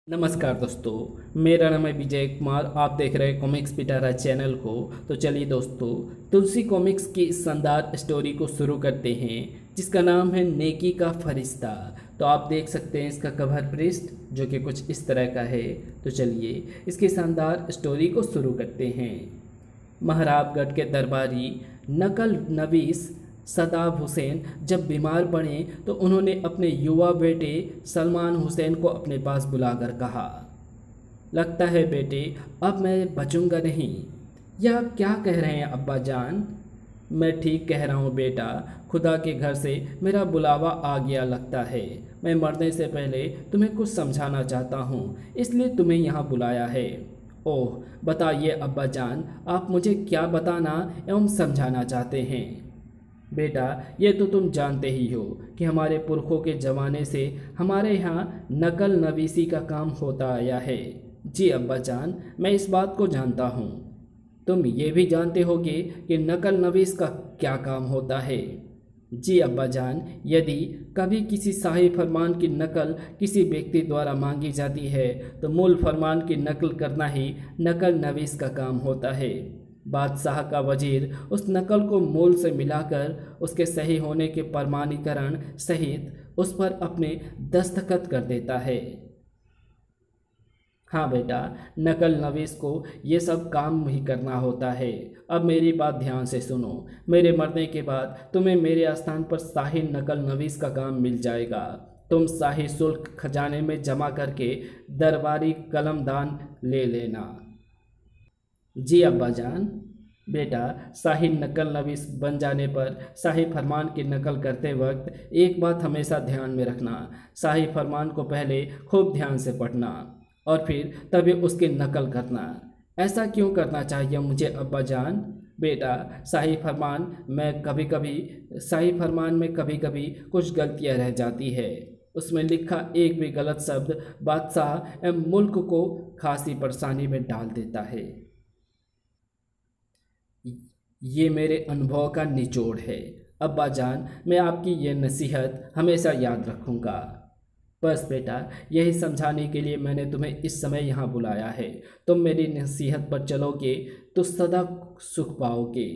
नमस्कार दोस्तों, मेरा नाम है विजय कुमार। आप देख रहे हैं कॉमिक्स पिटारा चैनल को। तो चलिए दोस्तों, तुलसी कॉमिक्स की इस शानदार स्टोरी को शुरू करते हैं जिसका नाम है नेकी का फरिश्ता। तो आप देख सकते हैं इसका कवर पृष्ठ जो कि कुछ इस तरह का है। तो चलिए इसकी शानदार स्टोरी को शुरू करते हैं। महराबगढ़ के दरबारी नकल नवीस सदाब हुसैन जब बीमार पड़े तो उन्होंने अपने युवा बेटे सलमान हुसैन को अपने पास बुलाकर कहा, लगता है बेटे अब मैं बचूंगा नहीं। यह आप क्या कह रहे हैं अब्बा जान? मैं ठीक कह रहा हूँ बेटा, खुदा के घर से मेरा बुलावा आ गया लगता है। मैं मरने से पहले तुम्हें कुछ समझाना चाहता हूँ, इसलिए तुम्हें यहाँ बुलाया है। ओह बताइए अब्बा जान, आप मुझे क्या बताना एवं समझाना चाहते हैं? बेटा ये तो तुम जानते ही हो कि हमारे पुरखों के ज़माने से हमारे यहाँ नकल नवीसी का काम होता आया है। जी अब्बा जान, मैं इस बात को जानता हूँ। तुम ये भी जानते होगे कि नकल नवीस का क्या काम होता है? जी अब्बा जान, यदि कभी किसी शाही फरमान की नकल किसी व्यक्ति द्वारा मांगी जाती है तो मूल फरमान की नकल करना ही नकल नवीस का काम होता है। बादशाह का वजीर उस नकल को मूल से मिलाकर उसके सही होने के प्रमाणीकरण सहित उस पर अपने दस्तखत कर देता है। हाँ बेटा, नकल नवीस को ये सब काम ही करना होता है। अब मेरी बात ध्यान से सुनो। मेरे मरने के बाद तुम्हें मेरे स्थान पर शाही नकल नवीस का काम मिल जाएगा। तुम शाही शुल्क खजाने में जमा करके दरबारी कलमदान ले लेना। जी अब्बा जान। बेटा शाही नकल नवीस बन जाने पर शाही फरमान की नकल करते वक्त एक बात हमेशा ध्यान में रखना, शाही फरमान को पहले खूब ध्यान से पढ़ना और फिर तभी उसकी नकल करना। ऐसा क्यों करना चाहिए मुझे अब्बा जान? बेटा शाही फरमान में कभी कभी कुछ गलतियां रह जाती है। उसमें लिखा एक भी गलत शब्द बादशाह एवं मुल्क को खासी परेशानी में डाल देता है। ये मेरे अनुभव का निचोड़ है अब्बा जान, मैं आपकी ये नसीहत हमेशा याद रखूँगा। बस बेटा, यही समझाने के लिए मैंने तुम्हें इस समय यहाँ बुलाया है। तुम मेरी नसीहत पर चलोगे तो सदा सुख पाओगे।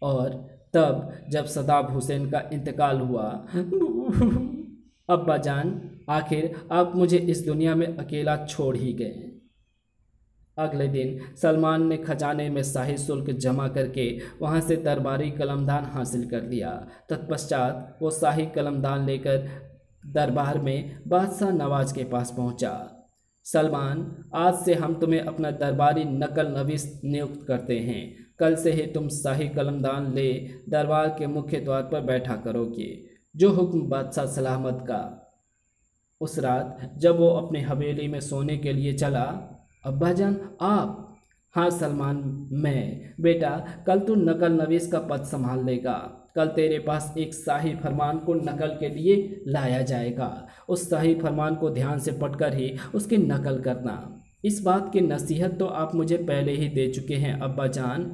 और तब जब सदाब हुसैन का इंतकाल हुआ अब्बा जान, आखिर आप मुझे इस दुनिया में अकेला छोड़ ही गए। अगले दिन सलमान ने खजाने में शाही शुल्क जमा करके वहां से दरबारी कलमदान हासिल कर लिया। तत्पश्चात वो शाही कलमदान लेकर दरबार में बादशाह नवाज के पास पहुंचा। सलमान, आज से हम तुम्हें अपना दरबारी नकल नवीस नियुक्त करते हैं। कल से ही तुम शाही कलमदान ले दरबार के मुख्य द्वार पर बैठा करोगे। जो हुक्म बादशाह सलामत का। उस रात जब वो अपनी हवेली में सोने के लिए चला, अब्बा जान आप? हाँ सलमान, मैं। बेटा कल तू नकल नवीस का पद संभाल लेगा। कल तेरे पास एक शाही फरमान को नकल के लिए लाया जाएगा। उस शाही फरमान को ध्यान से पढ़कर ही उसकी नकल करना। इस बात की नसीहत तो आप मुझे पहले ही दे चुके हैं अब्बा जान।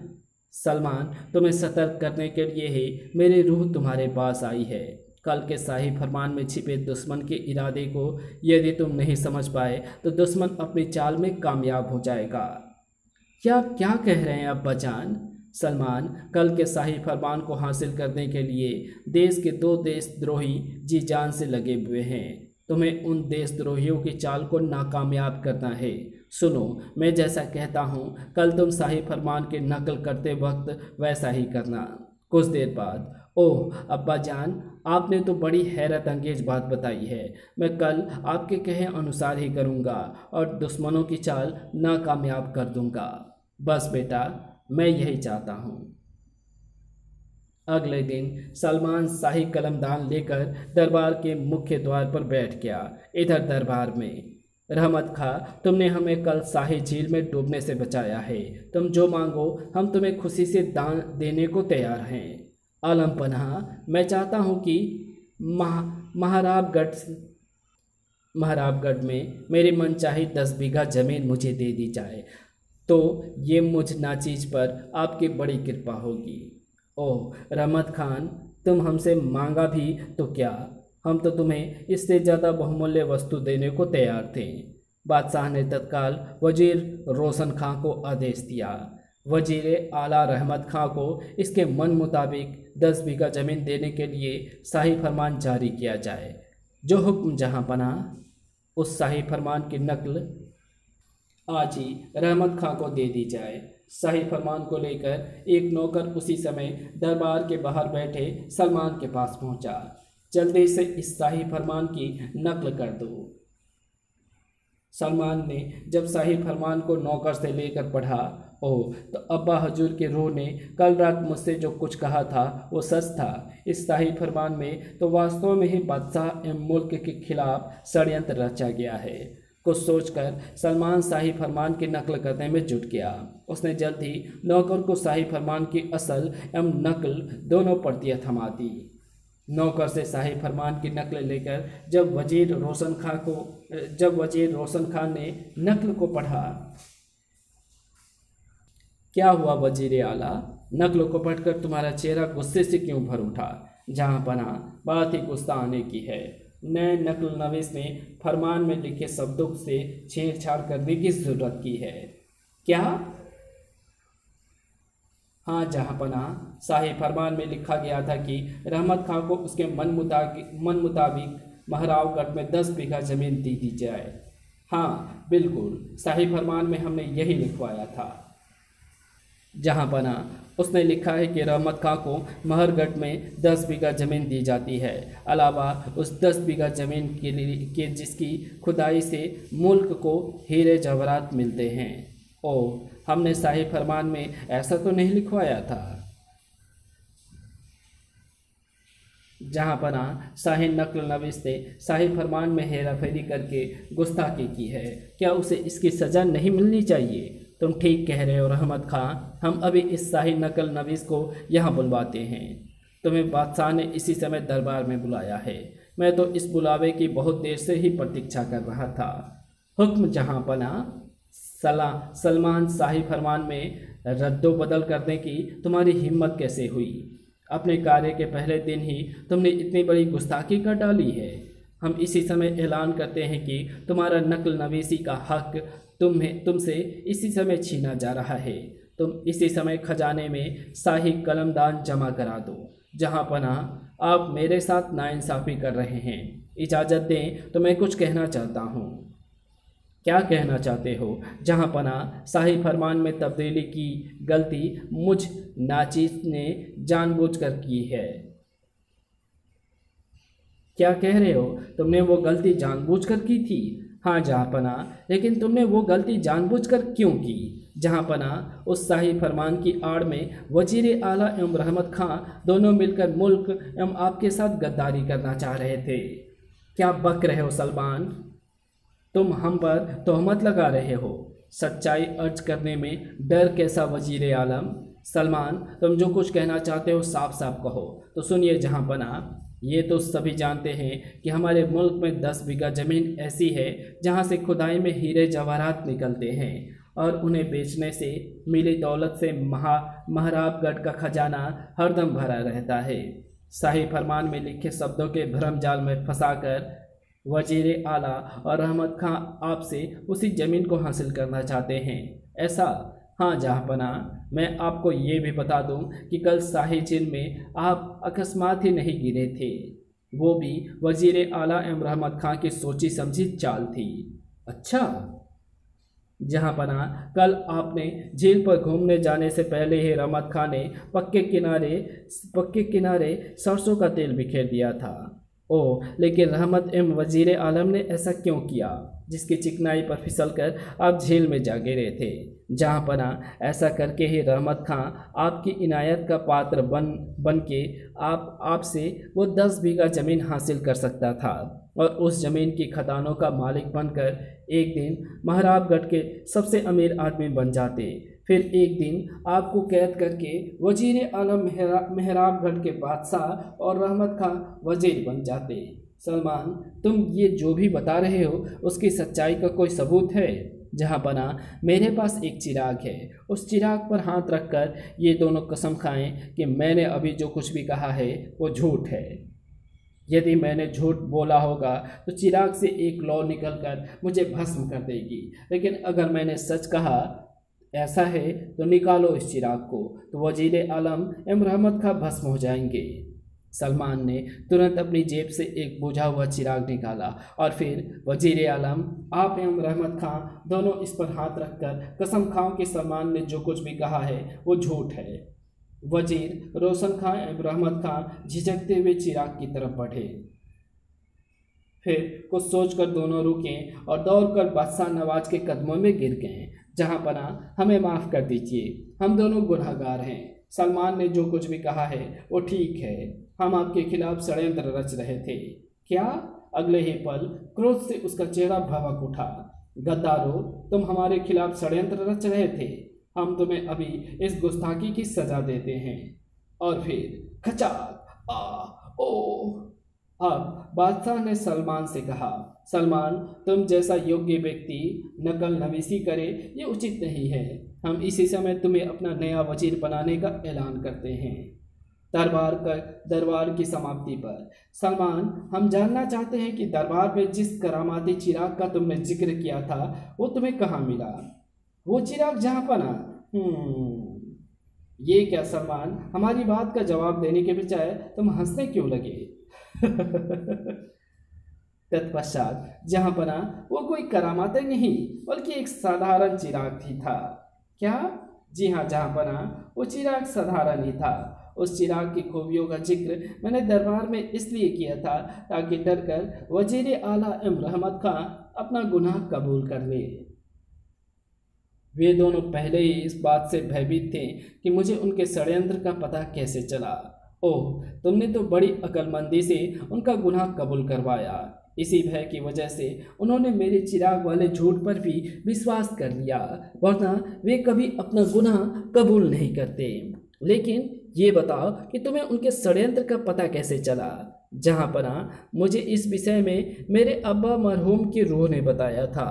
सलमान, तुम्हें सतर्क करने के लिए ही मेरी रूह तुम्हारे पास आई है। कल के शाही फरमान में छिपे दुश्मन के इरादे को यदि तुम नहीं समझ पाए तो दुश्मन अपनी चाल में कामयाब हो जाएगा। क्या कह रहे हैं अब्बा जान? सलमान, कल के शाही फरमान को हासिल करने के लिए देश के 2 देशद्रोही जी जान से लगे हुए हैं। तुम्हें उन देशद्रोहियों की चाल को नाकामयाब करना है। सुनो, मैं जैसा कहता हूँ कल तुम शाही फरमान की नकल करते वक्त वैसा ही करना। कुछ देर बाद, ओह अब्बा जान, आपने तो बड़ी हैरत अंगेज बात बताई है। मैं कल आपके कहे अनुसार ही करूँगा और दुश्मनों की चाल नाकामयाब कर दूँगा। बस बेटा, मैं यही चाहता हूँ। अगले दिन सलमान शाही कलमदान लेकर दरबार के मुख्य द्वार पर बैठ गया। इधर दरबार में, रहमत खा, तुमने हमें कल शाही झील में डूबने से बचाया है। तुम जो मांगो हम तुम्हें खुशी से दान देने को तैयार हैं। आलम पनाह, मैं चाहता हूँ कि महराबगढ़ में मेरी मनचाही 10 बीघा जमीन मुझे दे दी जाए तो ये मुझ नाचीज पर आपकी बड़ी कृपा होगी। ओह रहमत खान, तुम हमसे मांगा भी तो क्या, हम तो तुम्हें इससे ज़्यादा बहुमूल्य वस्तु देने को तैयार थे। बादशाह ने तत्काल वजीर रोशन खां को आदेश दिया। वजीर आला रहमत खां को इसके मन मुताबिक 10 बीघा ज़मीन देने के लिए शाही फरमान जारी किया जाए। जो हुक्म जहां पना, उस शाही फरमान की नकल आज ही रहमत खां को दे दी जाए। शाही फरमान को लेकर एक नौकर उसी समय दरबार के बाहर बैठे सलमान के पास पहुंचा। जल्दी से इस शाही फरमान की नकल कर दो। सलमान ने जब शाही फरमान को नौकर से लेकर पढ़ा, तो अब्बा हजूर के रूह ने कल रात मुझसे जो कुछ कहा था वो सच था। इस शाही फरमान में तो वास्तव में ही बादशाह एवं मुल्क के खिलाफ षड्यंत्र रचा गया है। कुछ सोचकर सलमान शाही फरमान की नकल करने में जुट गया। उसने जल्द ही नौकर को शाही फरमान की असल एवं नकल दोनों प्रतियां थमा दी। नौकर से शाही फरमान की नकल लेकर जब वजीर रोशन खान ने नकल को पढ़ा, क्या हुआ वजीर आला, नकल को पढ़कर तुम्हारा चेहरा गुस्से से क्यों भर उठा? जहां पना बात ही गुस्सा आने की है। नए नकल नवीस ने फरमान में लिखे शब्दों से छेड़छाड़ करने की जरूरत की है। क्या? हाँ जहां पना, शाही फरमान में लिखा गया था कि रहमत खां को उसके मन मुताबिक महरावगढ़ में 10 बीघा जमीन दी जाए। हाँ बिल्कुल, शाही फरमान में हमने यही लिखवाया था। जहां पना, उसने लिखा है कि रहमत खां को महरगढ़ में 10 बीघा ज़मीन दी जाती है, अलावा उस 10 बीघा ज़मीन के जिसकी खुदाई से मुल्क को हीरे जवाहरात मिलते हैं। हमने शाही फरमान में ऐसा तो नहीं लिखवाया था। जहां पना, शाही नकल नवीस ने शाही फरमान में हेराफेरी करके गुस्ताखी की है। क्या उसे इसकी सज़ा नहीं मिलनी चाहिए? तुम ठीक कह रहे हो रहमत खां, हम अभी इस शाही नकल नवीस को यहाँ बुलवाते हैं। तुम्हें बादशाह ने इसी समय दरबार में बुलाया है। मैं तो इस बुलावे की बहुत देर से ही प्रतीक्षा कर रहा था। हुक्म जहां पना। सलमान, शाही फरमान में रद्दो बदल करने की तुम्हारी हिम्मत कैसे हुई? अपने कार्य के पहले दिन ही तुमने इतनी बड़ी गुस्ताखी कर डाली है। हम इसी समय ऐलान करते हैं कि तुम्हारा नकल नवीसी का हक तुमसे इसी समय छीना जा रहा है। तुम इसी समय खजाने में शाही कलमदान जमा करा दो। जहां पना, आप मेरे साथ नाइंसाफ़ी कर रहे हैं। इजाज़त दें तो मैं कुछ कहना चाहता हूँ। क्या कहना चाहते हो? जहां पना, शाही फरमान में तब्दीली की गलती मुझ नाचीज ने जानबूझकर की है। क्या कह रहे हो? तुमने वो गलती जानबूझकर की थी? हाँ जहाँपना, लेकिन तुमने वो गलती जानबूझकर क्यों की? जहाँपना, उस शाही फरमान की आड़ में वजीर आला एवं रहमत खां दोनों मिलकर मुल्क एवं आपके साथ गद्दारी करना चाह रहे थे। क्या बक रहे हो सलमान? तुम हम पर तोहमत लगा रहे हो। सच्चाई अर्ज करने में डर कैसा वजीर आलम? सलमान, तुम जो कुछ कहना चाहते हो साफ साफ कहो। तो सुनिए जहाँपना, ये तो सभी जानते हैं कि हमारे मुल्क में 10 बीघा ज़मीन ऐसी है जहाँ से खुदाई में हीरे जवाहरात निकलते हैं और उन्हें बेचने से मिली दौलत से महराबगढ़ का खजाना हरदम भरा रहता है। शाही फरमान में लिखे शब्दों के भ्रमजाल में फंसाकर वजीर आला और रहमत खां आपसे उसी ज़मीन को हासिल करना चाहते हैं, ऐसा? हाँ जहाँपना, मैं आपको ये भी बता दूं कि कल शाही जेल में आप अकस्मात ही नहीं गिरे थे। वो भी वजीर आला एवं रहमत खां की सोची समझी चाल थी। अच्छा जहाँपना, कल आपने जेल पर घूमने जाने से पहले ही रहमत खां ने पक्के किनारे सरसों का तेल बिखेर दिया था। लेकिन रहमत एवं वजीर आलम ने ऐसा क्यों किया जिसकी चिकनाई पर फिसलकर आप जेल में जा गिरे थे? जहाँपना, ऐसा करके ही रहमत खां आपकी इनायत का पात्र बन के आपसे वो 10 बीघा ज़मीन हासिल कर सकता था और उस ज़मीन की खदानों का मालिक बनकर एक दिन महराबगढ़ के सबसे अमीर आदमी बन जाते। फिर एक दिन आपको कैद करके वजीर आलम महराबगढ़ के बादशाह और रहमत खां वजीर बन जाते। सलमान, तुम ये जो भी बता रहे हो उसकी सच्चाई का कोई सबूत है? जहाँपना, मेरे पास एक चिराग है। उस चिराग पर हाथ रखकर ये दोनों कसम खाएं कि मैंने अभी जो कुछ भी कहा है वो झूठ है। यदि मैंने झूठ बोला होगा तो चिराग से एक लौ निकलकर मुझे भस्म कर देगी, लेकिन अगर मैंने सच कहा ऐसा है तो निकालो इस चिराग को, तो वजीर आलम एवं रहमत खां भस्म हो जाएंगे। सलमान ने तुरंत अपनी जेब से एक बुझा हुआ चिराग निकाला और फिर वजीर आलम, आप एवं रहमत खां दोनों इस पर हाथ रखकर कसम खाओ कि सलमान ने जो कुछ भी कहा है वो झूठ है। वजीर, रोशन खां एवं रहमत खां झिझकते हुए चिराग की तरफ बढ़े। फिर कुछ सोचकर दोनों रुके और दौड़कर बादशाह नवाज के कदमों में गिर गए। जहां पना, हमें माफ़ कर दीजिए, हम दोनों गुनहगार हैं। सलमान ने जो कुछ भी कहा है वो ठीक है। हम आपके खिलाफ षड्यंत्र रच रहे थे। क्या? अगले ही पल क्रोध से उसका चेहरा भड़क उठा। गद्दारों, तुम हमारे खिलाफ षड्यंत्र रच रहे थे। हम तुम्हें अभी इस गुस्ताखी की सजा देते हैं। और फिर खचाक, आ ओ। अब बादशाह ने सलमान से कहा, सलमान, तुम जैसा योग्य व्यक्ति नकल नवीसी करे ये उचित नहीं है। हम इसी समय तुम्हें अपना नया वजीर बनाने का ऐलान करते हैं। दरबार की समाप्ति पर, सलमान, हम जानना चाहते हैं कि दरबार में जिस करामाती चिराग का तुमने जिक्र किया था वो तुम्हें कहाँ मिला? वो चिराग जहाँ पना। ये क्या सलमान, हमारी बात का जवाब देने के बजाय तुम हंसने क्यों लगे? तत्पश्चात जहां पना, वो कोई करामातें नहीं बल्कि एक साधारण चिराग ही था। क्या? जी हाँ जहां पना, वो चिराग साधारण ही था। उस चिराग की खूबियों का जिक्र मैंने दरबार में इसलिए किया था ताकि डरकर वजीर आला एवं रहमत खां अपना गुनाह कबूल कर ले। वे दोनों पहले ही इस बात से भयभीत थे कि मुझे उनके षड्यंत्र का पता कैसे चला। ओह, तुमने तो बड़ी अक्लमंदी से उनका गुनाह कबूल करवाया। इसी भय की वजह से उन्होंने मेरे चिराग वाले झूठ पर भी विश्वास कर लिया, वरना वे कभी अपना गुनाह कबूल नहीं करते। लेकिन ये बताओ कि तुम्हें उनके षड्यंत्र का पता कैसे चला? जहाँ पना, मुझे इस विषय में मेरे अब्बा मरहूम की रूह ने बताया था।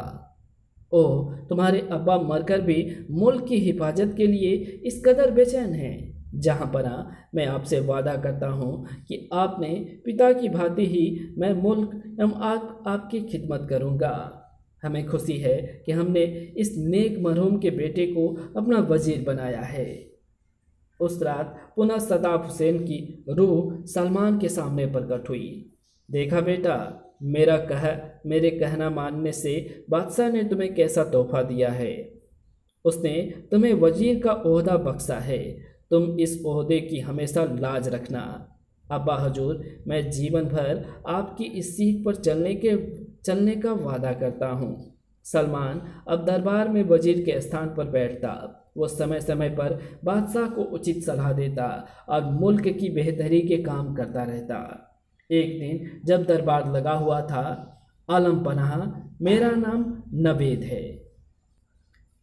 ओह, तुम्हारे अब्बा मरकर भी मुल्क की हिफाजत के लिए इस कदर बेचैन हैं। जहाँ पना, मैं आपसे वादा करता हूँ कि आपने पिता की भांति ही मैं मुल्क एवं आपकी खिदमत करूँगा। हमें खुशी है कि हमने इस नेक मरहूम के बेटे को अपना वजीर बनाया है। उस रात पुनः सदाब हुसैन की रूह सलमान के सामने प्रकट हुई। देखा बेटा, मेरे कहना मानने से बादशाह ने तुम्हें कैसा तोहफा दिया है। उसने तुम्हें वजीर का ओहदा बख्शा है। तुम इस ओहदे की हमेशा लाज रखना। अब्बा हजूर, मैं जीवन भर आपकी इस सीख पर चलने का वादा करता हूँ। सलमान अब दरबार में वजीर के स्थान पर बैठता। वो समय समय पर बादशाह को उचित सलाह देता और मुल्क की बेहतरी के काम करता रहता। एक दिन जब दरबार लगा हुआ था, आलम पनाह, मेरा नाम नवेद है।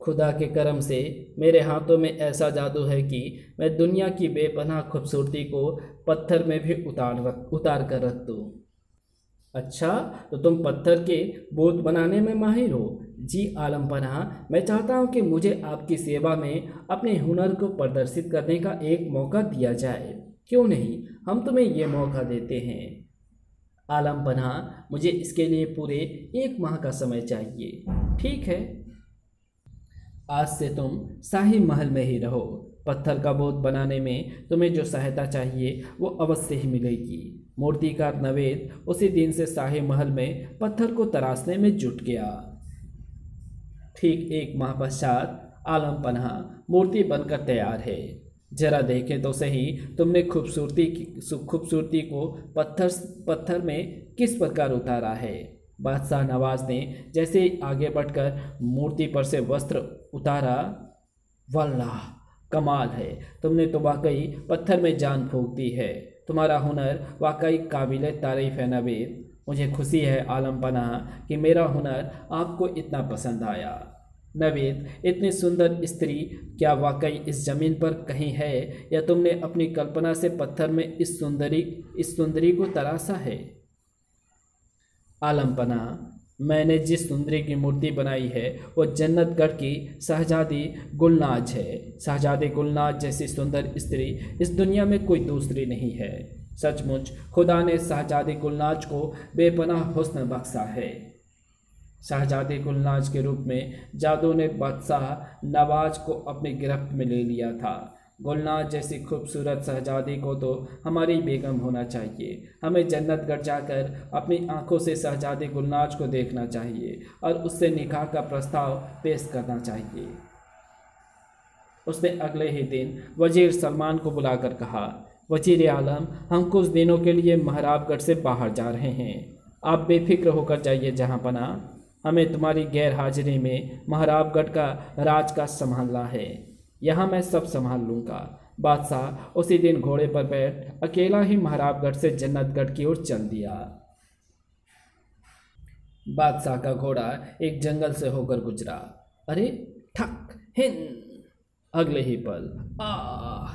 खुदा के करम से मेरे हाथों में ऐसा जादू है कि मैं दुनिया की बेपनाह खूबसूरती को पत्थर में भी उतार कर रख दूँ। अच्छा, तो तुम पत्थर के बोत बनाने में माहिर हो? जी आलम पनाह, मैं चाहता हूँ कि मुझे आपकी सेवा में अपने हुनर को प्रदर्शित करने का एक मौका दिया जाए। क्यों नहीं, हम तुम्हें ये मौका देते हैं। आलम पनाह, मुझे इसके लिए पूरे 1 माह का समय चाहिए। ठीक है, आज से तुम शाही महल में ही रहो। पत्थर का बोत बनाने में तुम्हें जो सहायता चाहिए वो अवश्य ही मिलेगी। मूर्तिकार नवेद उसी दिन से शाही महल में पत्थर को तराशने में जुट गया। ठीक 1 माह पश्चात आलम पनाह मूर्ति बनकर तैयार है। जरा देखें तो सही, तुमने खूबसूरती को पत्थर में किस प्रकार उतारा है। बादशाह नवाज ने जैसे आगे बढ़कर मूर्ति पर से वस्त्र उतारा, वल्लाह, कमाल है, तुमने तो वाकई पत्थर में जान फूंक दी है। तुम्हारा हुनर वाकई काबिल तारीफ है नवेद। मुझे खुशी है आलम पनाह कि मेरा हुनर आपको इतना पसंद आया। नवेद, इतनी सुंदर स्त्री क्या वाकई इस जमीन पर कहीं है, या तुमने अपनी कल्पना से पत्थर में इस सुंदरी को तराशा है? आलम पनाह, मैंने जिस सुंदरी की मूर्ति बनाई है वो जन्नतगढ़ की शहजादी गुलनाज है। शहजादी गुलनाज जैसी सुंदर स्त्री इस दुनिया में कोई दूसरी नहीं है। सचमुच खुदा ने शहजादी गुलनाज को बेपनाह हुस्न बख्शा है। शहजादी गुलनाज के रूप में जादू ने बादशाह नवाज को अपनी गिरफ्त में ले लिया था। गुलनाज जैसी खूबसूरत शहजादी को तो हमारी बेगम होना चाहिए। हमें जन्नतगढ़ जाकर अपनी आंखों से शहजादी गुलनाज को देखना चाहिए और उससे निकाह का प्रस्ताव पेश करना चाहिए। उसने अगले ही दिन वजीर सलमान को बुलाकर कहा, वजीर आलम, हम कुछ दिनों के लिए महराबगढ़ से बाहर जा रहे हैं। आप बेफिक्र होकर जाइए जहाँ पना। हमें तुम्हारी गैर हाजिरी में महराबगढ़ का राज का संभालना है। यहाँ मैं सब संभाल लूँगा। बादशाह उसी दिन घोड़े पर बैठ अकेला ही महराबगढ़ से जन्नतगढ़ की ओर चल दिया। बादशाह का घोड़ा एक जंगल से होकर गुजरा। अरे ठक हिंद! अगले ही पल आ!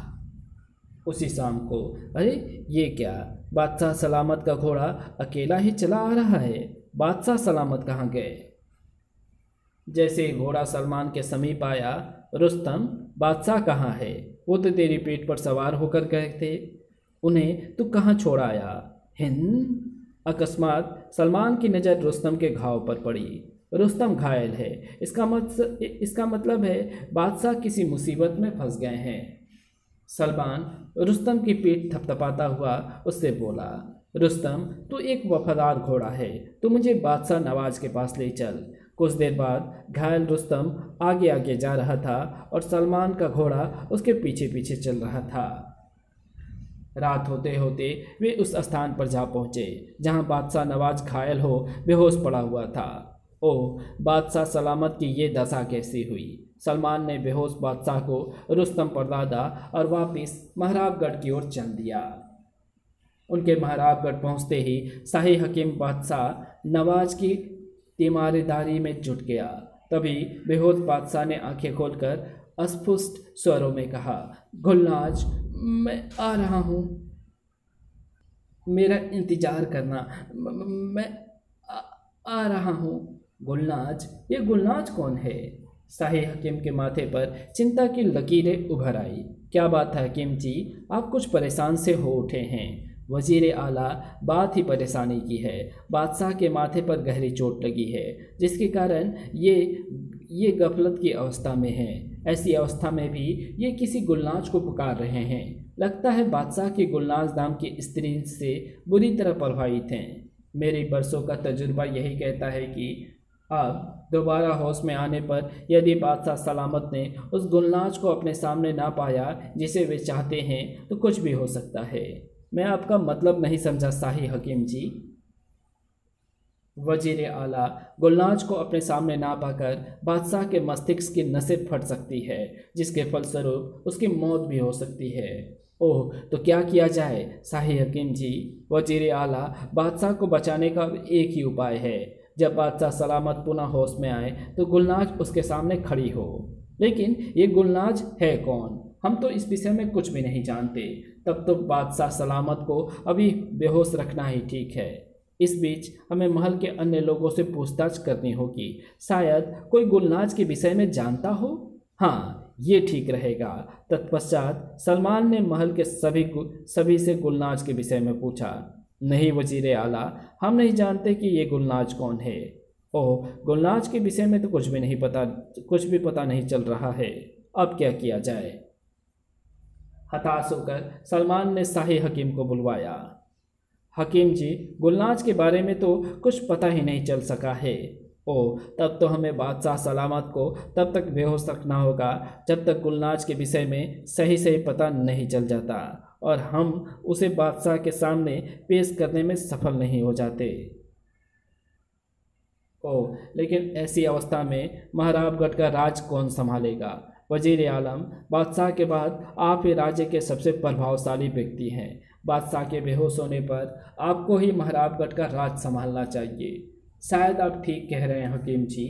उसी शाम को, अरे ये क्या, बादशाह सलामत का घोड़ा अकेला ही चला आ रहा है। बादशाह सलामत कहाँ गए? जैसे घोड़ा सलमान के समीप आया, रुस्तम, बादशाह कहाँ है? वो तो तेरी पीठ पर सवार होकर गए थे। उन्हें तू कहाँ छोड़ आया? हिंद! अकस्मात सलमान की नज़र रुस्तम के घाव पर पड़ी। रुस्तम घायल है। इसका मतलब है बादशाह किसी मुसीबत में फंस गए हैं। सलमान रुस्तम की पीठ थपथपाता हुआ उससे बोला, रुस्तम, तू एक वफादार घोड़ा है, तो मुझे बादशाह नवाज के पास ले चल। कुछ देर बाद घायल रुस्तम आगे आगे जा रहा था और सलमान का घोड़ा उसके पीछे पीछे चल रहा था। रात होते होते वे उस स्थान पर जा पहुँचे जहाँ बादशाह नवाज घायल हो बेहोश पड़ा हुआ था। ओह, बादशाह सलामत की ये दशा कैसी हुई? सलमान ने बेहोश बादशाह को रुस्तम पर लादा और वापस महराबगढ़ की ओर चल दिया। उनके महराबगढ़ पहुँचते ही शाही हकीम बादशाह नवाज की तीमारदारी में जुट गया। तभी बेहोश बादशाह ने आंखें खोलकर अस्फुट स्वरों में कहा, गुलनाज, मैं आ रहा हूँ, मेरा इंतजार करना, मैं आ रहा हूँ। गुलनाज? ये गुलनाज कौन है? शाही हकीम के माथे पर चिंता की लकीरें उभर आई। क्या बात है हकीम जी, आप कुछ परेशान से हो उठे हैं? वजीर आला, बात ही परेशानी की है। बादशाह के माथे पर गहरी चोट लगी है, जिसके कारण ये गफलत की अवस्था में है। ऐसी अवस्था में भी ये किसी गुलनाज को पुकार रहे हैं। लगता है बादशाह की गुलनाज नाम की स्त्री से बुरी तरह प्रभावित हैं। मेरे बरसों का तजुर्बा यही कहता है कि अब दोबारा होश में आने पर यदि बादशाह सलामत ने उस गुलनाज को अपने सामने ना पाया जिसे वे चाहते हैं, तो कुछ भी हो सकता है। मैं आपका मतलब नहीं समझा शाही हकीम जी। वजीर आला, गुलनाज को अपने सामने ना पाकर बादशाह के मस्तिष्क की नसें फट सकती है, जिसके फलस्वरूप उसकी मौत भी हो सकती है। ओह, तो क्या किया जाए शाही हकीम जी? वजीर आला, बादशाह को बचाने का एक ही उपाय है। जब बादशाह सलामत पुनः होश में आए तो गुलनाज उसके सामने खड़ी हो। लेकिन ये गुलनाज है कौन? हम तो इस विषय में कुछ भी नहीं जानते। तब तो बादशाह सलामत को अभी बेहोश रखना ही ठीक है। इस बीच हमें महल के अन्य लोगों से पूछताछ करनी होगी। शायद कोई गुलनाज के विषय में जानता हो। हाँ, ये ठीक रहेगा। तत्पश्चात सलमान ने महल के सभी से गुलनाज के विषय में पूछा। नहीं वजीर आला, हम नहीं जानते कि ये गुलनाज कौन है। ओह, गुलनाज के विषय में तो कुछ भी पता नहीं चल रहा है। अब क्या किया जाए? हताश होकर सलमान ने शाही हकीम को बुलवाया। हकीम जी, गुलनाज के बारे में तो कुछ पता ही नहीं चल सका है। ओह, तब तो हमें बादशाह सलामत को तब तक बेहोश रखना होगा जब तक गुलनाज के विषय में सही सही पता नहीं चल जाता और हम उसे बादशाह के सामने पेश करने में सफल नहीं हो जाते। ओह, लेकिन ऐसी अवस्था में महराबगढ़ का राज कौन संभालेगा? वजीर आलम, बादशाह के बाद आप ही राज्य के सबसे प्रभावशाली व्यक्ति हैं। बादशाह के बेहोश होने पर आपको ही महराबगढ़ का राज संभालना चाहिए। शायद आप ठीक कह रहे हैं हकीम जी।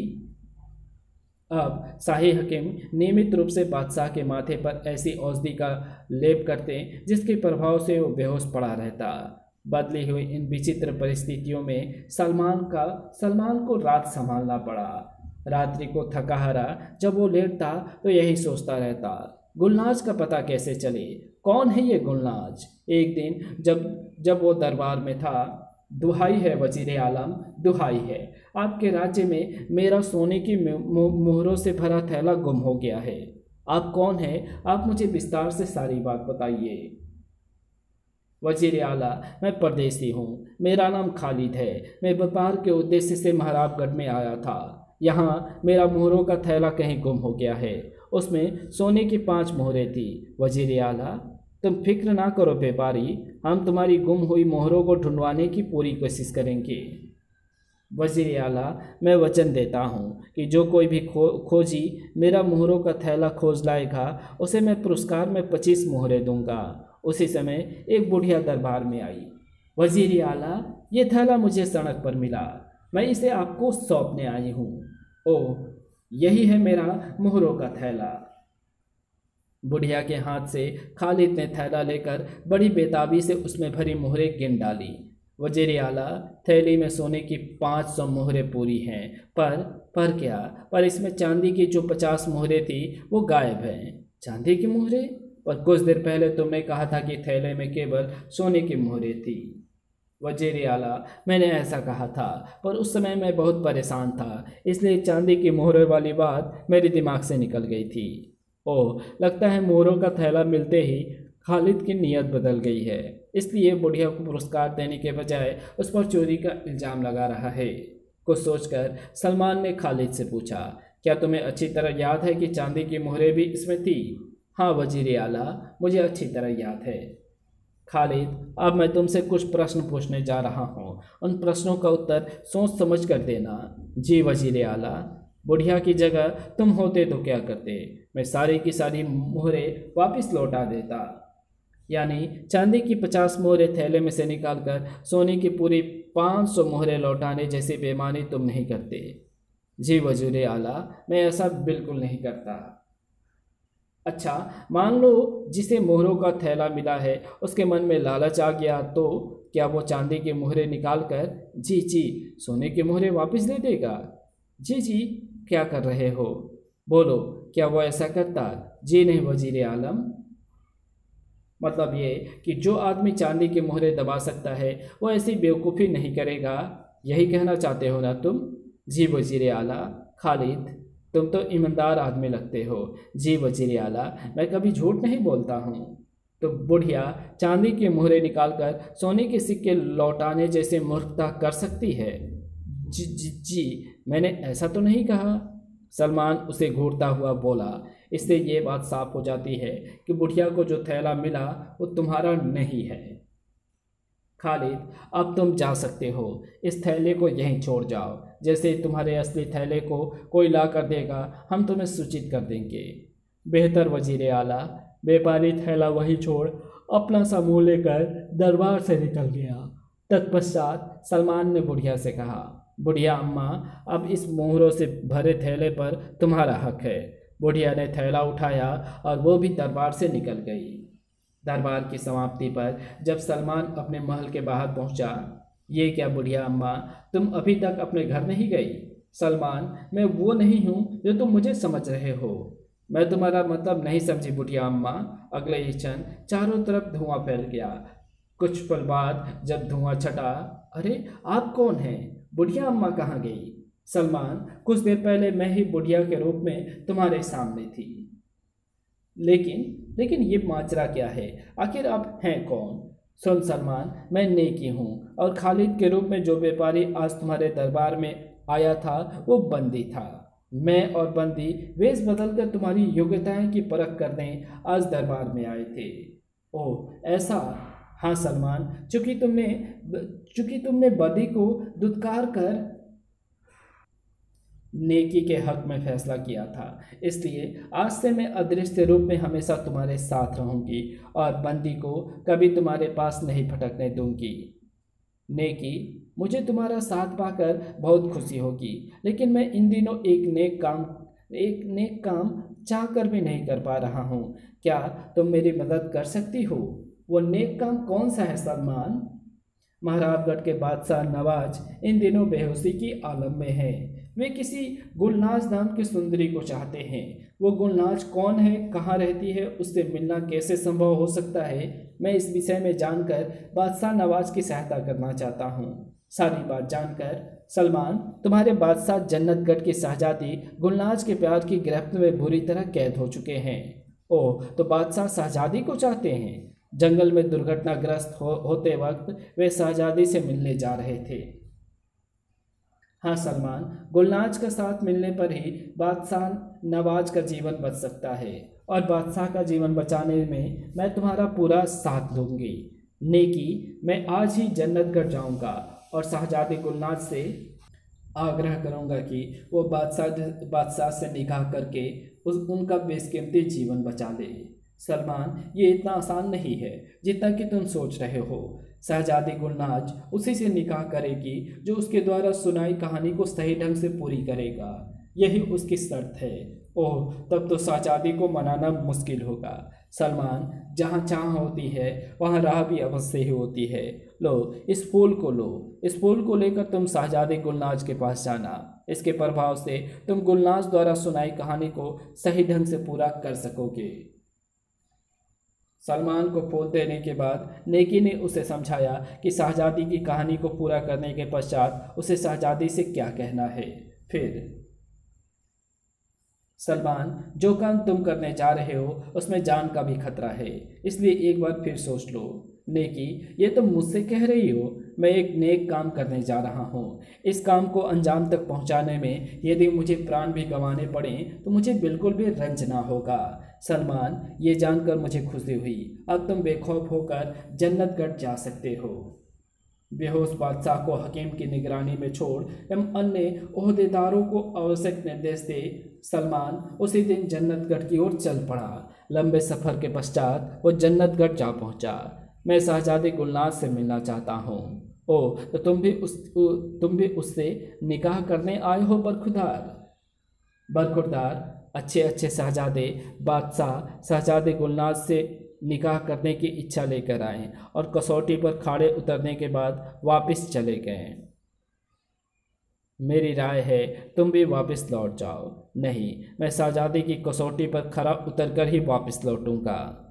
अब शाही हकीम नियमित रूप से बादशाह के माथे पर ऐसी औषधि का लेप करते जिसके प्रभाव से वो बेहोश पड़ा रहता। बदली हुई इन विचित्र परिस्थितियों में सलमान को रात संभालना पड़ा। रात्रि को थका हारा जब वो लेटता तो यही सोचता रहता, गुलनाज का पता कैसे चले? कौन है ये गुलनाज? एक दिन जब वो दरबार में था, दुहाई है वजीर आलम, दुहाई है, आपके राज्य में मेरा सोने की मोहरों से भरा थैला गुम हो गया है। आप कौन हैं? आप मुझे विस्तार से सारी बात बताइए। वजीर आला, मैं परदेसी हूँ, मेरा नाम खालिद है। मैं व्यापार के उद्देश्य से महराबगढ़ में आया था। यहाँ मेरा मोहरों का थैला कहीं गुम हो गया है। उसमें सोने की 5 मोहरें थी। वजीर आला, तुम फिक्र ना करो व्यापारी, हम तुम्हारी गुम हुई मोहरों को ढूंढवाने की पूरी कोशिश करेंगे। वजीर आला, मैं वचन देता हूँ कि जो कोई भी खोजी मेरा मोहरों का थैला खोज लाएगा, उसे मैं पुरस्कार में 25 मोहरें दूंगा। उसी समय एक बुढ़िया दरबार में आई। वजीर आला, ये थैला मुझे सड़क पर मिला, मैं इसे आपको सौंपने आई हूँ। ओह, यही है मेरा मोहरों का थैला। बुढ़िया के हाथ से खालिद ने थैला लेकर बड़ी बेताबी से उसमें भरी मोहरें गिन डाली। वजीर आला, थैली में सोने की 500 मोहरें पूरी हैं, पर क्या? पर इसमें चांदी की जो 50 मोहरें थी वो गायब हैं। चांदी की मोहरें? पर कुछ देर पहले तुमने कहा था कि थैले में केवल सोने की मोहरें थी। वजीर आला, मैंने ऐसा कहा था, पर उस समय मैं बहुत परेशान था, इसलिए चांदी की मोहरें वाली बात मेरे दिमाग से निकल गई थी। ओह, लगता है मोहरों का थैला मिलते ही खालिद की नीयत बदल गई है, इसलिए बुढ़िया को पुरस्कार देने के बजाय उस पर चोरी का इल्ज़ाम लगा रहा है। कुछ सोचकर सलमान ने खालिद से पूछा, क्या तुम्हें अच्छी तरह याद है कि चांदी की मोहरें भी इसमें थी? हाँ वजीर आला, मुझे अच्छी तरह याद है। खालिद, अब मैं तुमसे कुछ प्रश्न पूछने जा रहा हूँ, उन प्रश्नों का उत्तर सोच समझ कर देना। जी वजीर आला। बुढ़िया की जगह तुम होते तो क्या करते? मैं सारी की सारी मोहरें वापस लौटा देता। यानी चांदी की 50 मोहरें थैले में से निकालकर सोने की पूरी 500 मोहरें लौटाने जैसी बेईमानी तुम नहीं करते। जी वजीर आला, मैं ऐसा बिल्कुल नहीं करता। अच्छा, मान लो जिसे मोहरों का थैला मिला है उसके मन में लालच आ गया, तो क्या वो चांदी की मोहरें निकालकर जी सोने की मोहरें वापस दे देगा? जी, क्या कर रहे हो? बोलो, क्या वो ऐसा करता? जी नहीं वजीर आलम। मतलब ये कि जो आदमी चांदी की मोहरें दबा सकता है वो ऐसी बेवकूफ़ी नहीं करेगा, यही कहना चाहते हो ना तुम? जी वजीर आला। खालिद, तुम तो ईमानदार आदमी लगते हो। जी वजीर आला, मैं कभी झूठ नहीं बोलता हूँ। तो बुढ़िया चांदी की मोहरें निकालकर सोने के सिक्के लौटाने जैसे मूर्खता कर सकती है? जी, मैंने ऐसा तो नहीं कहा। सलमान उसे घूरता हुआ बोला। इससे ये बात साफ हो जाती है कि बुढ़िया को जो थैला मिला वो तुम्हारा नहीं है। खालिद, अब तुम जा सकते हो, इस थैले को यहीं छोड़ जाओ। जैसे तुम्हारे असली थैले को कोई ला कर देगा, हम तुम्हें सूचित कर देंगे। बेहतर वजीर आला। व्यापारी थैला वहीं छोड़ अपना समूह लेकर दरबार से निकल गया। तत्पश्चात सलमान ने बुढ़िया से कहा, बुढ़िया अम्मा, अब इस मोहरों से भरे थैले पर तुम्हारा हक है। बुढ़िया ने थैला उठाया और वो भी दरबार से निकल गई। दरबार की समाप्ति पर जब सलमान अपने महल के बाहर पहुंचा, ये क्या बुढ़िया अम्मा, तुम अभी तक अपने घर नहीं गई? सलमान, मैं वो नहीं हूँ जो तुम मुझे समझ रहे हो। मैं तुम्हारा मतलब नहीं समझी बुढ़िया अम्मा। अगले ही क्षण चारों तरफ धुआं फैल गया। कुछ पल बाद जब धुआं छटा, अरे आप कौन हैं? बुढ़िया अम्मा कहाँ गई? सलमान, कुछ देर पहले मैं ही बुढ़िया के रूप में तुम्हारे सामने थी। लेकिन ये माजरा क्या है? आखिर आप हैं कौन? सुन सलमान, मैं नेकी हूँ, और खालिद के रूप में जो व्यापारी आज तुम्हारे दरबार में आया था वो बंदी था। मैं और बंदी वेश बदलकर तुम्हारी योग्यताएं की परख करने आज दरबार में आए थे। ओह ऐसा? हाँ सलमान, चूंकि तुमने बदी को दुत्कार कर नेकी के हक में फैसला किया था, इसलिए आज से मैं अदृश्य रूप में हमेशा तुम्हारे साथ रहूंगी और बंदी को कभी तुम्हारे पास नहीं भटकने दूंगी। नेकी, मुझे तुम्हारा साथ पाकर बहुत खुशी होगी, लेकिन मैं इन दिनों एक नेक काम चाह कर भी नहीं कर पा रहा हूँ। क्या तुम मेरी मदद कर सकती हो? वो नेक काम कौन सा है सलमान? महराबगढ़ के बादशाह नवाज इन दिनों बेहोशी की आलम में है। वे किसी गुलनाज नाम की सुंदरी को चाहते हैं। वो गुलनाज कौन है, कहाँ रहती है, उससे मिलना कैसे संभव हो सकता है? मैं इस विषय में जानकर बादशाह नवाज की सहायता करना चाहता हूँ। सारी बात जानकर सलमान, तुम्हारे बादशाह जन्नतगढ़ की शहजादी गुलनाज के प्यार की गिरफ्त में बुरी तरह कैद हो चुके हैं। ओह, तो बादशाह शहजादी को चाहते हैं। जंगल में दुर्घटनाग्रस्त होते वक्त वे शहजादी से मिलने जा रहे थे। हाँ सलमान, गुलनाज का साथ मिलने पर ही बादशाह नवाज का जीवन बच सकता है, और बादशाह का जीवन बचाने में मैं तुम्हारा पूरा साथ दूंगी। नेकी, मैं आज ही जन्नतगढ़ जाऊंगा और शहजादी गुलनाज से आग्रह करूंगा कि वो बादशाह से निकाह करके उनका बेशकीमती जीवन बचा ले। सलमान, ये इतना आसान नहीं है जितना कि तुम सोच रहे हो। शहजादी गुलनाज उसी से निकाह करेगी जो उसके द्वारा सुनाई कहानी को सही ढंग से पूरी करेगा। यही उसकी शर्त है। ओह, तब तो शहजादी को मनाना मुश्किल होगा। सलमान, जहाँ चाह होती है वहाँ राह भी अवश्य ही होती है। लो, इस फूल को लो। इस फूल को लेकर तुम शहजादी गुलनाज के पास जाना। इसके प्रभाव से तुम गुलनाज द्वारा सुनाई कहानी को सही ढंग से पूरा कर सकोगे। सलमान को फूल देने के बाद नेकी ने उसे समझाया कि शहजादी की कहानी को पूरा करने के पश्चात उसे शहजादी से क्या कहना है। फिर सलमान, जो काम तुम करने जा रहे हो उसमें जान का भी खतरा है, इसलिए एक बार फिर सोच लो। नेकी, ये तुम मुझसे कह रही हो? मैं एक नेक काम करने जा रहा हूँ। इस काम को अंजाम तक पहुँचाने में यदि मुझे प्राण भी गंवाने पड़े तो मुझे बिल्कुल भी रंज ना होगा। सलमान, ये जानकर मुझे खुशी हुई। अब तुम बेखौफ होकर जन्नतगढ़ जा सकते हो। बेहोश बादशाह को हकीम की निगरानी में छोड़ एवं अन्य ओहदेदारों को आवश्यक निर्देश दे सलमान उसी दिन जन्नतगढ़ की ओर चल पड़ा। लंबे सफर के पश्चात वो जन्नतगढ़ जा पहुंचा। मैं शहजादी गुलनाज से मिलना चाहता हूँ। ओह, तो तुम भी उससे निकाह करने आए हो बरखुरदार। अच्छे शहजादे बादशाह शहजादे गुलनाज से निकाह करने की इच्छा लेकर आए और कसौटी पर खड़े उतरने के बाद वापस चले गए। मेरी राय है तुम भी वापस लौट जाओ। नहीं, मैं शहजादी की कसौटी पर खरा उतरकर ही वापस लौटूंगा।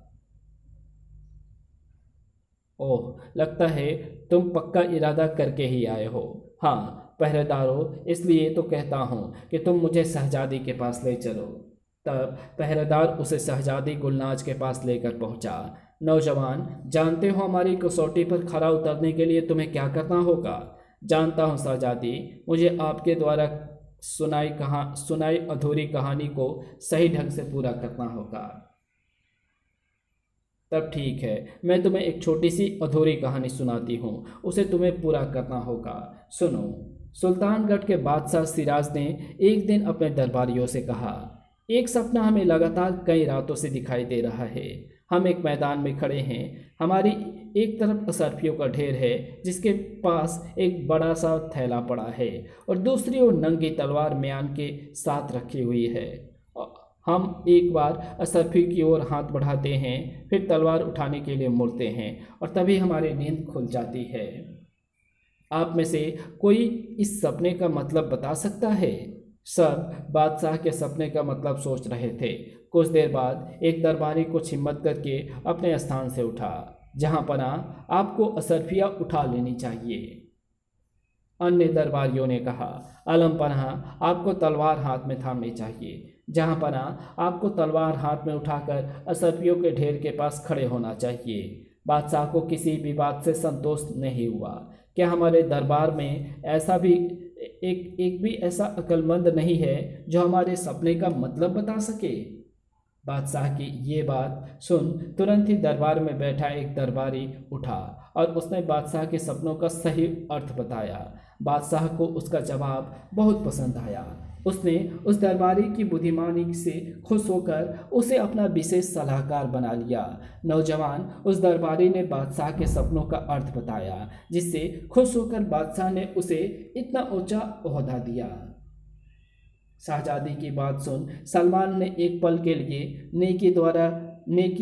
ओह, लगता है तुम पक्का इरादा करके ही आए हो। हाँ पहरेदारों, इसलिए तो कहता हूँ कि तुम मुझे शहजादी के पास ले चलो। तब पहरेदार उसे शहजादी गुलनाज के पास लेकर पहुँचा। नौजवान, जानते हो हमारी कसौटी पर खरा उतरने के लिए तुम्हें क्या करना होगा? जानता हूँ शहजादी, मुझे आपके द्वारा सुनाई अधूरी कहानी को सही ढंग से पूरा करना होगा। तब ठीक है, मैं तुम्हें एक छोटी सी अधूरी कहानी सुनाती हूँ, उसे तुम्हें पूरा करना होगा। सुनो। सुल्तानगढ़ के बादशाह सिराज ने एक दिन अपने दरबारियों से कहा, एक सपना हमें लगातार कई रातों से दिखाई दे रहा है। हम एक मैदान में खड़े हैं। हमारी एक तरफ असरफियों का ढेर है जिसके पास एक बड़ा सा थैला पड़ा है और दूसरी ओर नंगी तलवार म्यान के साथ रखी हुई है। हम एक बार असरफी की ओर हाथ बढ़ाते हैं, फिर तलवार उठाने के लिए मुड़ते हैं और तभी हमारी नींद खुल जाती है। आप में से कोई इस सपने का मतलब बता सकता है? सब बादशाह के सपने का मतलब सोच रहे थे। कुछ देर बाद एक दरबारी कुछ हिम्मत करके अपने स्थान से उठा। जहां पनाह, आपको असरफिया उठा लेनी चाहिए। अन्य दरबारियों ने कहा, आलम पनाह, आपको तलवार हाथ में थामनी चाहिए। जहां पनाह, आपको तलवार हाथ में उठाकर असरफियों के ढेर के पास खड़े होना चाहिए। बादशाह को किसी भी बात से संतोष नहीं हुआ। क्या हमारे दरबार में ऐसा भी एक भी ऐसा अक्लमंद नहीं है जो हमारे सपने का मतलब बता सके? बादशाह की ये बात सुन तुरंत ही दरबार में बैठा एक दरबारी उठा और उसने बादशाह के सपनों का सही अर्थ बताया। बादशाह को उसका जवाब बहुत पसंद आया। उसने उस दरबारी की बुद्धिमानी से खुश होकर उसे अपना विशेष सलाहकार बना लिया। नौजवान उस दरबारी ने बादशाह के सपनों का अर्थ बताया, जिससे खुश होकर बादशाह ने उसे इतना ऊंचा ओहदा दिया। शहजादी की बात सुन सलमान ने एक पल के लिए नेकी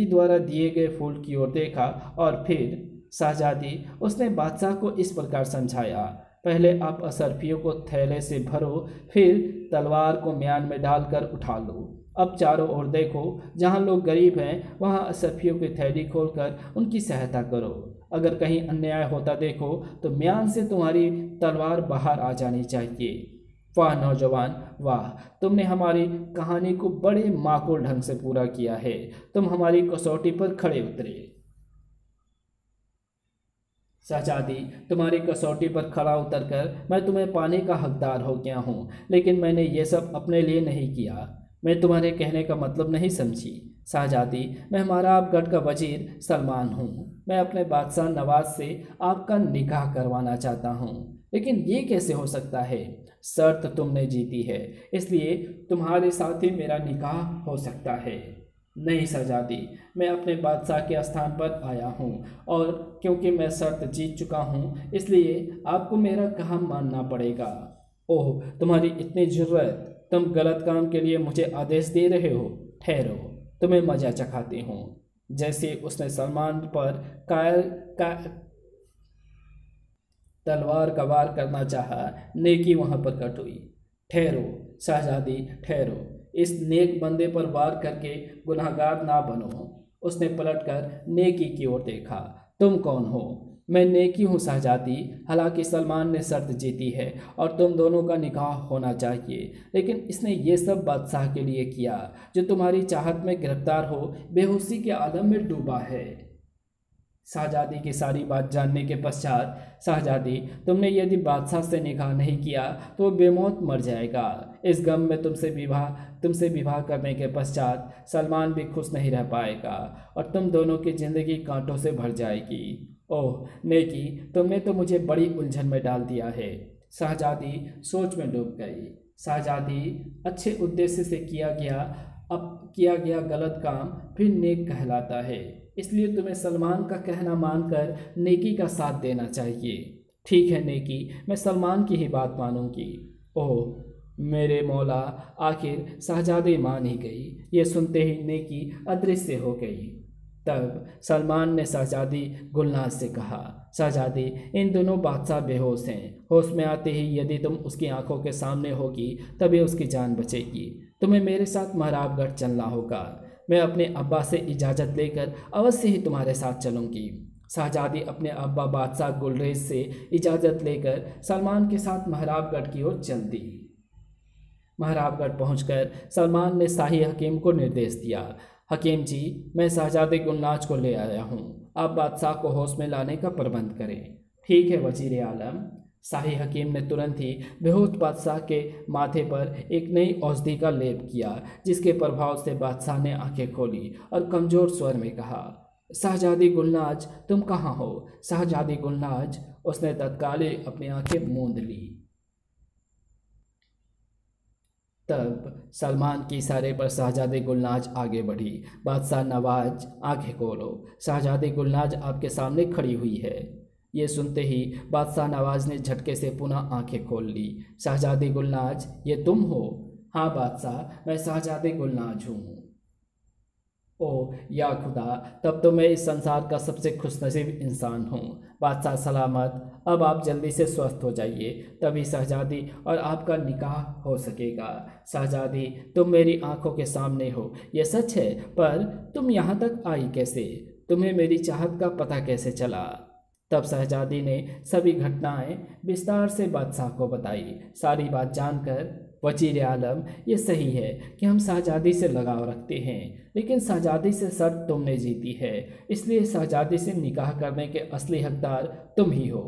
द्वारा दिए गए फूल की ओर देखा और फिर शहजादी, उसने बादशाह को इस प्रकार समझाया, पहले आप असरफियों को थैले से भरो, फिर तलवार को म्यान में डालकर उठा लो। अब चारों ओर देखो, जहाँ लोग गरीब हैं वहाँ असरफियों की थैली खोलकर उनकी सहायता करो। अगर कहीं अन्याय होता देखो तो म्यान से तुम्हारी तलवार बाहर आ जानी चाहिए। वाह नौजवान वाह, तुमने हमारी कहानी को बड़े माकूल ढंग से पूरा किया है। तुम हमारी कसौटी पर खड़े उतरे। शहजादी, तुम्हारी कसौटी पर खड़ा उतरकर मैं तुम्हें पाने का हकदार हो गया हूँ, लेकिन मैंने ये सब अपने लिए नहीं किया। मैं तुम्हारे कहने का मतलब नहीं समझी। शहजादी, मैं महाराबगढ़ का वजीर सलमान हूँ। मैं अपने बादशाह नवाज से आपका निकाह करवाना चाहता हूँ, लेकिन ये कैसे हो सकता है? शर्त तुमने जीती है, इसलिए तुम्हारे साथ ही मेरा निकाह हो सकता है। नहीं शहजादी, मैं अपने बादशाह के स्थान पर आया हूँ, और क्योंकि मैं शर्त जीत चुका हूँ इसलिए आपको मेरा कहा मानना पड़ेगा। ओह, तुम्हारी इतनी ज़रूरत? तुम गलत काम के लिए मुझे आदेश दे रहे हो? ठहरो, तुम्हें मजा चखाती हूँ। जैसे उसने सलमान पर तलवार का वार करना चाहा, नेकी वहां पर कट हुई। ठहरो शहजादी, ठहरो। इस नेक बंदे पर वार करके गुनहगार ना बनो। उसने पलटकर नेकी की ओर देखा। तुम कौन हो? मैं नेकी हूँ शहजादी। हालांकि सलमान ने शर्त जीती है और तुम दोनों का निकाह होना चाहिए, लेकिन इसने ये सब बादशाह के लिए किया, जो तुम्हारी चाहत में गिरफ्तार हो बेहोशी के आलम में डूबा है। शाहजादी की सारी बात जानने के पश्चात, शाहजादी, तुमने यदि बादशाह से निकाह नहीं किया तो वो बेमौत मर जाएगा। इस गम में तुमसे विवाह करने के पश्चात सलमान भी खुश नहीं रह पाएगा और तुम दोनों की जिंदगी कांटों से भर जाएगी। ओह नेकी, तुमने तो मुझे बड़ी उलझन में डाल दिया है। शाहजादी सोच में डूब गई। शाहजादी, अच्छे उद्देश्य से किया गया गलत काम फिर नेक कहलाता है, इसलिए तुम्हें सलमान का कहना मानकर नेकी का साथ देना चाहिए। ठीक है नेकी, मैं सलमान की ही बात मानूंगी। ओह मेरे मौला, आखिर शहजादी मान ही गई। ये सुनते ही नेकी अदृश्य हो गई। तब सलमान ने शहजादी गुलनाज से कहा, शहजादी, इन दोनों बादशाह बेहोश हैं। होश में आते ही यदि तुम उसकी आंखों के सामने होगी तभी उसकी जान बचेगी। तुम्हें मेरे साथ महाराबगढ़ चलना होगा। मैं अपने अब्बा से इजाज़त लेकर अवश्य ही तुम्हारे साथ चलूंगी। शहजादी अपने अब्बा बादशाह गुलरेज से इजाज़त लेकर सलमान के साथ महाराबगढ़ की ओर चल दी। महाराबगढ़ पहुंचकर सलमान ने शाही हकीम को निर्देश दिया, हकीम जी, मैं शहजादे गुलनाज को ले आया हूँ। आप बादशाह को होश में लाने का प्रबंध करें। ठीक है वजीर आलम। शाही हकीम ने तुरंत ही बेहोश बादशाह के माथे पर एक नई औषधि का लेप किया, जिसके प्रभाव से बादशाह ने आंखें खोली और कमजोर स्वर में कहा, शहजादी गुलनाज, तुम कहाँ हो? शहजादी गुलनाज। उसने तत्काल ही अपनी आंखें मूंद ली। तब सलमान के इशारे पर शहजादी गुलनाज आगे बढ़ी। बादशाह नवाज, आंखें खोलो, शहजादी गुलनाज आपके सामने खड़ी हुई है। ये सुनते ही बादशाह नवाज ने झटके से पुनः आंखें खोल ली। शहजादी गुलनाज, ये तुम हो? हाँ बादशाह, मैं शहजादी गुलनाज हूँ। ओह या खुदा, तब तो मैं इस संसार का सबसे खुशनसीब इंसान हूँ। बादशाह सलामत, अब आप जल्दी से स्वस्थ हो जाइए, तभी शहजादी और आपका निकाह हो सकेगा। शहजादी, तुम मेरी आंखों के सामने हो, यह सच है, पर तुम यहाँ तक आई कैसे? तुम्हें मेरी चाहत का पता कैसे चला? तब शहजादी ने सभी घटनाएं विस्तार से बादशाह को बताई। सारी बात जानकर वजीर आलम, ये सही है कि हम शहजादी से लगाव रखते हैं, लेकिन शहजादी से शर्त तुमने जीती है, इसलिए शहजादी से निकाह करने के असली हकदार तुम ही हो।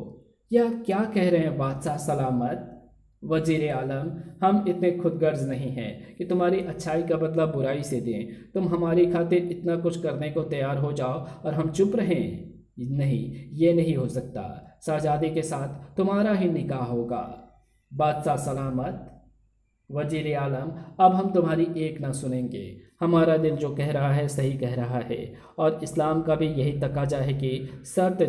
यह क्या कह रहे हैं बादशाह सलामत? वजीर आलम, हम इतने खुदगर्ज नहीं हैं कि तुम्हारी अच्छाई का बदला बुराई से दें। तुम हमारी खातिर इतना कुछ करने को तैयार हो जाओ और हम चुप रहें? नहीं, ये नहीं हो सकता। शहजादी के साथ तुम्हारा ही निकाह होगा। बादशाह सलामत। वजीर आलम, अब हम तुम्हारी एक ना सुनेंगे। हमारा दिल जो कह रहा है सही कह रहा है, और इस्लाम का भी यही तकाजा है कि शर्त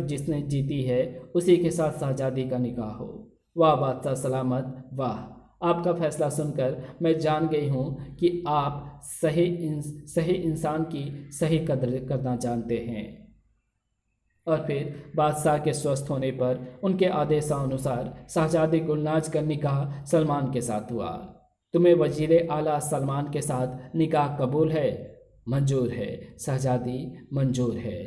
जिसने जीती है उसी के साथ शहजादी का निकाह हो। वाह बादशाह सलामत, वाह। आपका फैसला सुनकर मैं जान गई हूँ कि आप सही इंसान की सही कदर करना जानते हैं। और फिर बादशाह के स्वस्थ होने पर उनके आदेशानुसार शहजादी गुलनाज का निकाह सलमान के साथ हुआ। तुम्हें वजीर आला सलमान के साथ निकाह कबूल है? मंजूर है शहजादी, मंजूर है।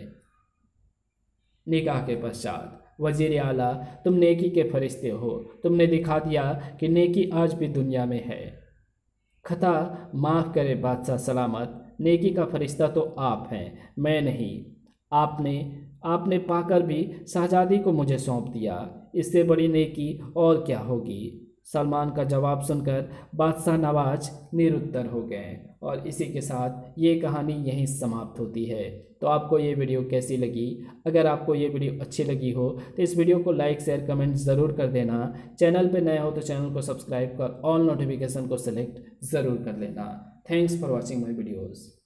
निकाह के पश्चात वजीर आला, तुम नेकी के फरिश्ते हो, तुमने दिखा दिया कि नेकी आज भी दुनिया में है। खता माफ़ करे बादशाह सलामत, नेकी का फरिश्ता तो आप हैं, मैं नहीं। आपने पाकर भी शहजादी को मुझे सौंप दिया, इससे बड़ी नेकी और क्या होगी। सलमान का जवाब सुनकर बादशाह नवाज निरुत्तर हो गए और इसी के साथ ये कहानी यहीं समाप्त होती है। तो आपको ये वीडियो कैसी लगी? अगर आपको ये वीडियो अच्छी लगी हो तो इस वीडियो को लाइक शेयर कमेंट ज़रूर कर देना। चैनल पे नए हो तो चैनल को सब्सक्राइब कर ऑल नोटिफिकेशन को सिलेक्ट ज़रूर कर लेना। Thanks for watching my videos.